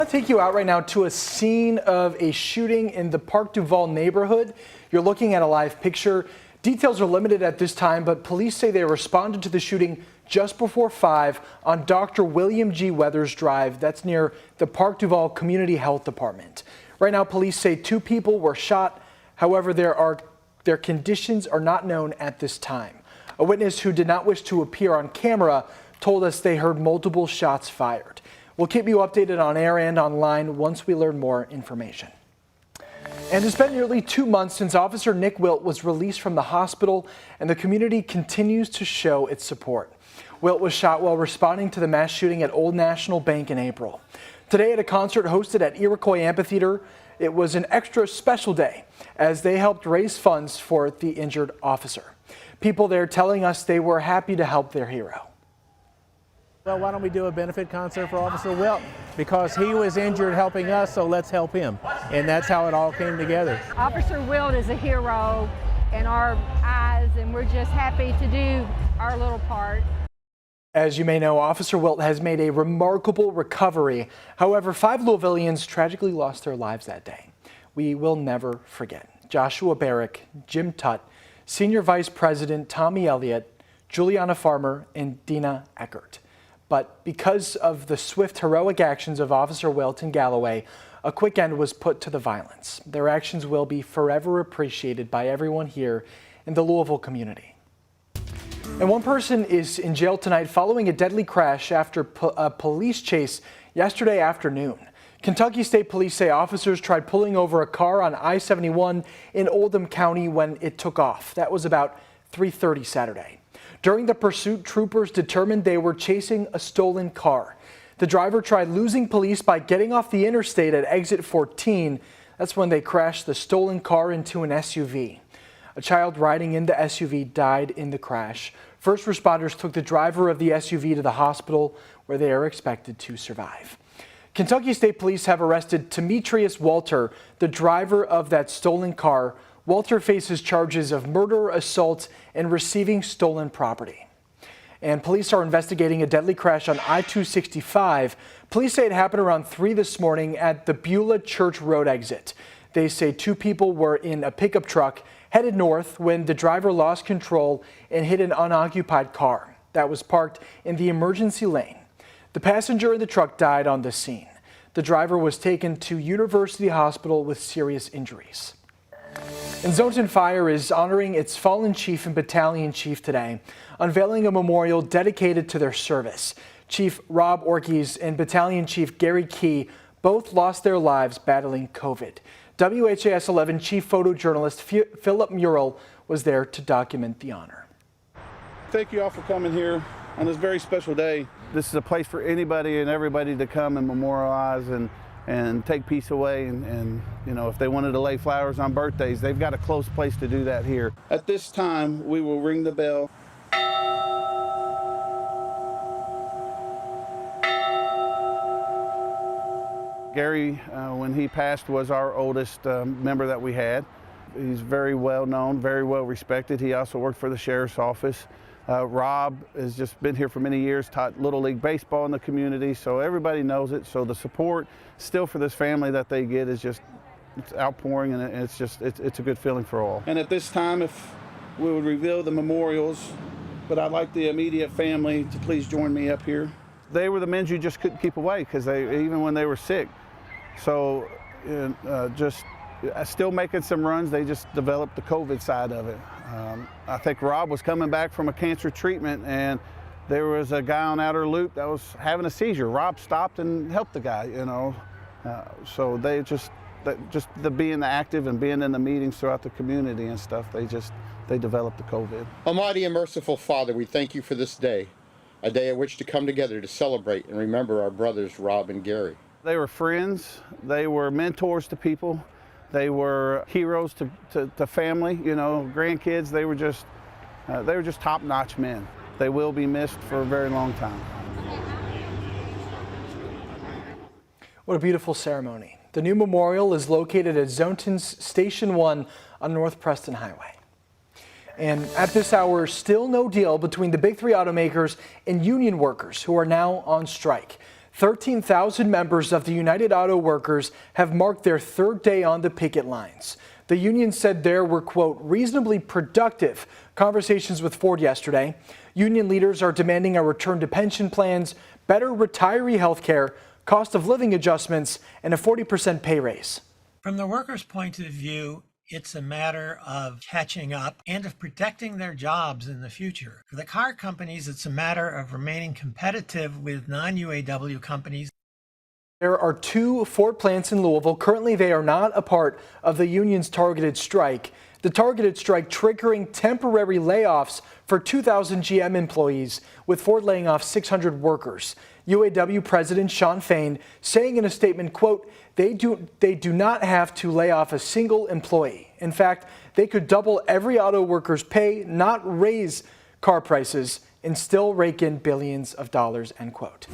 I'll take you out right now to a scene of a shooting in the Park Duvall neighborhood. You're looking at a live picture. Details are limited at this time, but police say they responded to the shooting just before 5 on Dr. William G. Weathers Drive. That's near the Park Duvall Community Health Department. Right now, police say 2 people were shot. However, their conditions are not known at this time. A witness who did not wish to appear on camera told us they heard multiple shots fired. We'll keep you updated on air and online once we learn more information. And it's been nearly 2 months since Officer Nick Wilt was released from the hospital, and the community continues to show its support. Wilt was shot while responding to the mass shooting at Old National Bank in April. Today at a concert hosted at Iroquois Amphitheater, it was an extra special day as they helped raise funds for the injured officer. People there telling us they were happy to help their hero. Well, why don't we do a benefit concert for Officer Wilt? Because he was injured helping us, so let's help him. And that's how it all came together. Officer Wilt is a hero in our eyes, and we're just happy to do our little part. As you may know, Officer Wilt has made a remarkable recovery. However, 5 Louisvillians tragically lost their lives that day. We will never forget. Joshua Barrick, Jim Tutt, Senior Vice President Tommy Elliott, Juliana Farmer, and Dina Eckert. But because of the swift, heroic actions of Officer Wilt and Galloway, a quick end was put to the violence. Their actions will be forever appreciated by everyone here in the Louisville community. And one person is in jail tonight following a deadly crash after a police chase yesterday afternoon. Kentucky State Police say officers tried pulling over a car on I-71 in Oldham County when it took off. That was about 3:30 Saturday. During the pursuit, troopers determined they were chasing a stolen car. The driver tried losing police by getting off the interstate at exit 14. That's when they crashed the stolen car into an SUV. A child riding in the SUV died in the crash. First responders took the driver of the SUV to the hospital, where they are expected to survive. Kentucky State Police have arrested Demetrius Walter, the driver of that stolen car. Walter faces charges of murder, assault, and receiving stolen property. And police are investigating a deadly crash on I-265. Police say it happened around 3 this morning at the Beulah Church Road exit. They say 2 people were in a pickup truck headed north when the driver lost control and hit an unoccupied car that was parked in the emergency lane. The passenger in the truck died on the scene. The driver was taken to University Hospital with serious injuries. And Zoneton Fire is honoring its fallen chief and battalion chief today, unveiling a memorial dedicated to their service. Chief Rob Orkes and Battalion Chief Gary Key both lost their lives battling COVID. WHAS11 chief photojournalist Philip Murrell was there to document the honor. Thank you all for coming here on this very special day. This is a place for anybody and everybody to come and memorialize and take peace away, and you know, if they wanted to lay flowers on birthdays, they've got a close place to do that here. At this time, we will ring the bell. Gary, when he passed, was our oldest member that we had. He's very well known, very well respected. He also worked for the sheriff's office. Rob has just been here for many years, taught Little League baseball in the community, so everybody knows it. So the support still for this family that they get is just, it's outpouring, and it's a good feeling for all. And at this time, if we would reveal the memorials, but I'd like the immediate family to please join me up here. They were the men you just couldn't keep away, because even when they were sick. So just still making some runs, they just developed the COVID side of it. I think Rob was coming back from a cancer treatment, and there was a guy on Outer Loop that was having a seizure. Rob stopped and helped the guy, you know. So they just being active and being in the meetings throughout the community and stuff, they developed the COVID. Almighty and merciful Father, we thank you for this day, a day at which to come together to celebrate and remember our brothers Rob and Gary. They were friends, they were mentors to people. They were heroes to family, you know, grandkids. They were just top-notch men. They will be missed for a very long time. What a beautiful ceremony. The new memorial is located at Zoneton's Station 1 on North Preston Highway. And at this hour, still no deal between the big 3 automakers and union workers who are now on strike. 13,000 members of the United Auto Workers have marked their third day on the picket lines. The union said there were, quote, reasonably productive conversations with Ford yesterday. Union leaders are demanding a return to pension plans, better retiree health care, cost of living adjustments, and a 40% pay raise. From the workers' point of view, it's a matter of catching up and of protecting their jobs in the future. For the car companies, it's a matter of remaining competitive with non-UAW companies. There are 2 Ford plants in Louisville. Currently, they are not a part of the union's targeted strike. The targeted strike triggering temporary layoffs for 2,000 GM employees, with Ford laying off 600 workers. UAW President Shawn Fain saying in a statement, quote, they do not have to lay off a single employee. In fact, they could double every auto worker's pay, not raise car prices, and still rake in billions of dollars, end quote.